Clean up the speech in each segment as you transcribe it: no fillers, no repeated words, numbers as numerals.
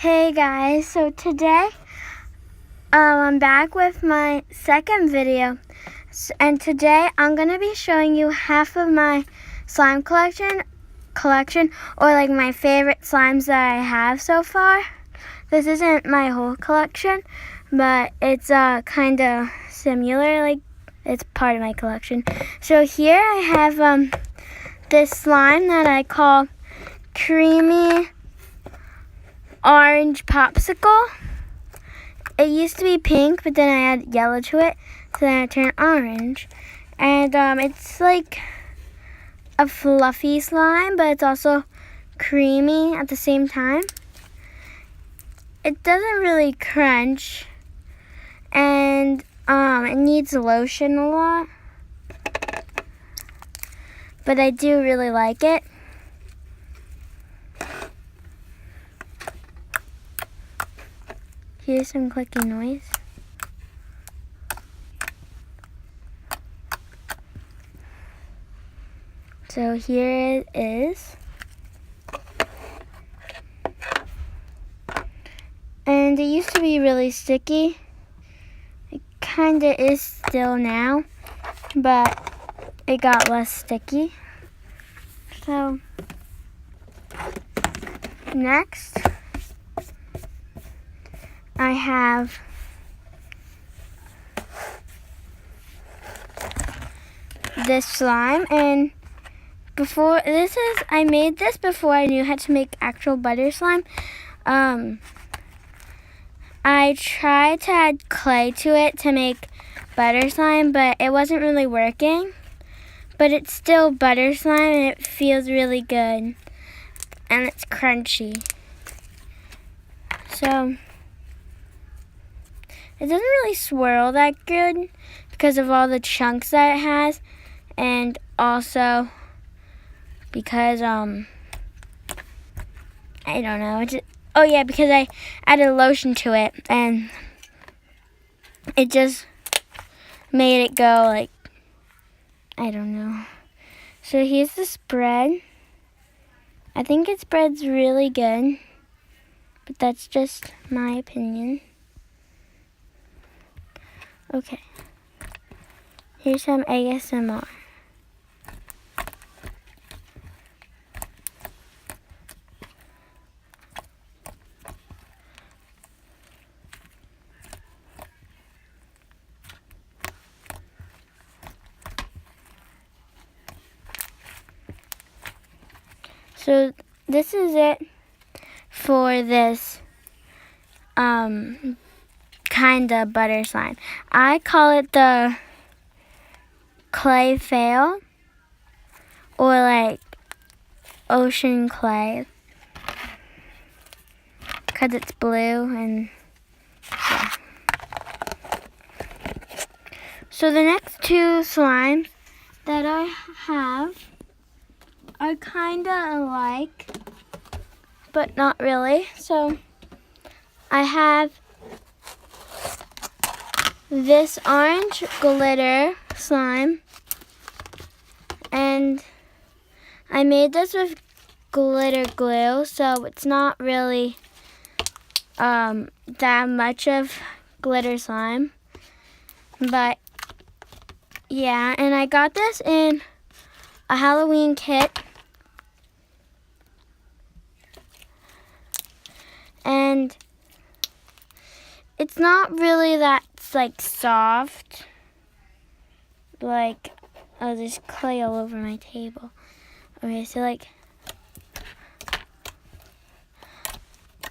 Hey guys, so today I'm back with my second video, and today I'm going to be showing you half of my slime collection, or like my favorite slimes that I have so far. This isn't my whole collection, but it's kind of similar, like it's part of my collection. So here I have this slime that I call Creamy Orange Popsicle. It used to be pink, but then I added yellow to it, so then it turned orange. And it's like a fluffy slime, but it's also creamy at the same time. It doesn't really crunch, and it needs lotion a lot, but I do really like it. Here's some clicking noise. So here it is. And it used to be really sticky. It kind of is still now, but it got less sticky. So next, I have this slime, and I made this before I knew how to make actual butter slime. I tried to add clay to it to make butter slime, but it wasn't really working. But it's still butter slime, and it feels really good, and it's crunchy. So it doesn't really swirl that good because of all the chunks that it has, and also because I don't know. Because I added lotion to it, and it just made it go like, I don't know. So here's the spread. I think it spreads really good, but that's just my opinion. Okay. Here's some ASMR. So this is it for this kind of butter slime. I call it the clay fail, or like ocean clay, because it's blue, and yeah. So the next two slimes that I have are kind of alike, but not really. So I have this orange glitter slime, and I made this with glitter glue, so it's not really that much of glitter slime. But yeah, and I got this in a Halloween kit. And it's not really that like soft. Like, oh, there's clay all over my table. Okay, so like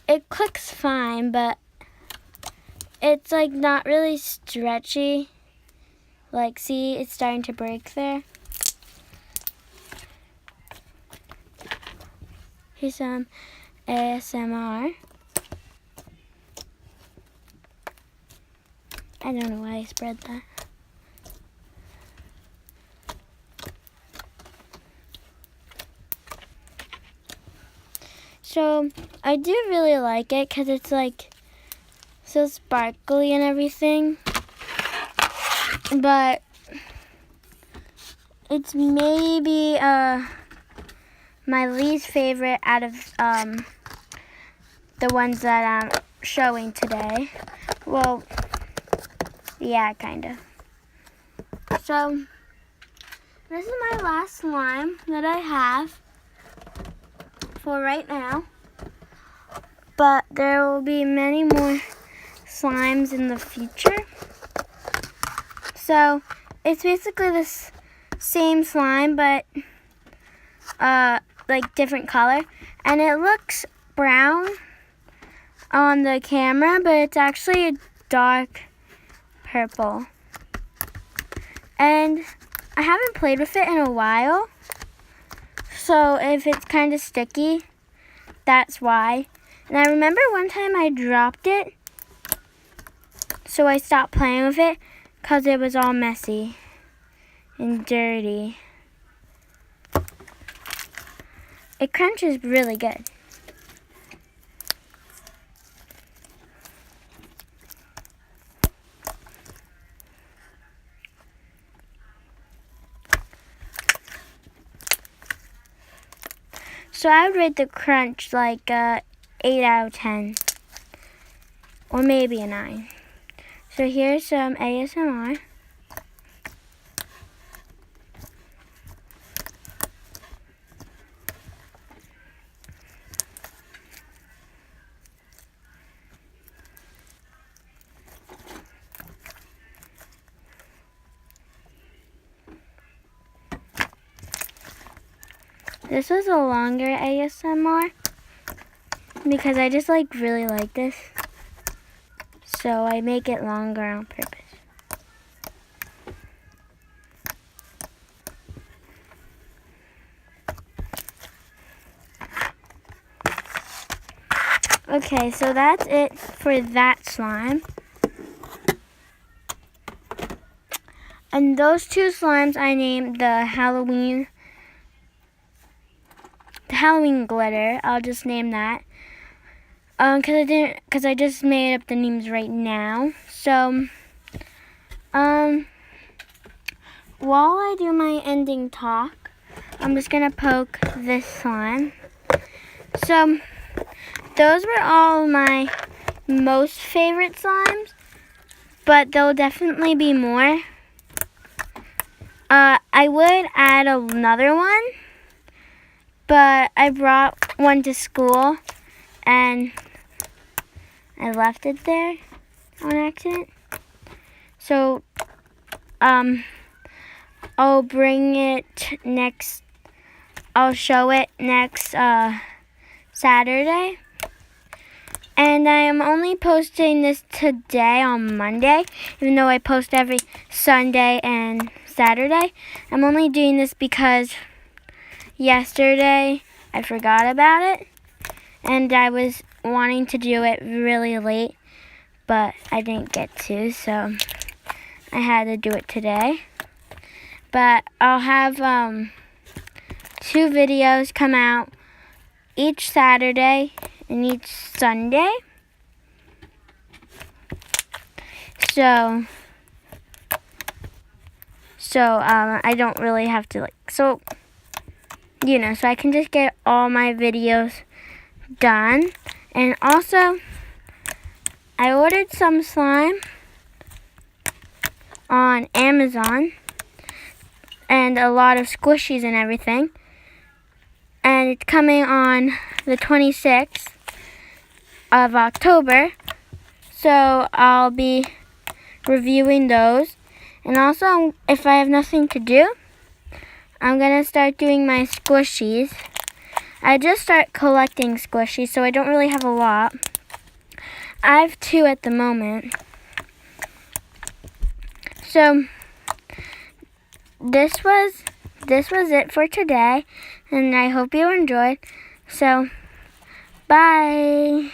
it clicks fine, but it's like not really stretchy. Like, see, it's starting to break there. Here's some ASMR. I don't know why I spread that. So I do really like it because it's like so sparkly and everything. But it's maybe my least favorite out of the ones that I'm showing today. Well, yeah, kind of. So, this is my last slime that I have for right now. But there will be many more slimes in the future. So, it's basically this same slime, but like different color. And it looks brown on the camera, but it's actually a dark purple. And I haven't played with it in a while, so if it's kind of sticky, that's why. And I remember one time I dropped it, so I stopped playing with it because it was all messy and dirty. It crunches really good. So I would rate the crunch like 8 out of 10, or maybe a 9. So here's some ASMR. This was a longer ASMR because I just really like this. So I make it longer on purpose. Okay, so that's it for that slime. And those two slimes I named the Halloween glitter. I'll just name that. Cause I just made up the names right now. So, while I do my ending talk, I'm just gonna poke this slime. So, those were all my most favorite slimes, but there'll definitely be more. I would add another one, but I brought one to school and I left it there on accident. So, I'll bring it next, I'll show it next Saturday. And I am only posting this today on Monday, even though I post every Sunday and Saturday. I'm only doing this because yesterday I forgot about it, and I was wanting to do it really late, but I didn't get to, so I had to do it today. But I'll have 2 videos come out each Saturday and each Sunday. So I don't really have to so I can just get all my videos done. And also, I ordered some slime on Amazon and a lot of squishies and everything. And it's coming on the 26th of October. So I'll be reviewing those. And also, if I have nothing to do, I'm going to start doing my squishies. I just start collecting squishies, so I don't really have a lot. I have 2 at the moment. So, this was it for today, and I hope you enjoyed. So, bye.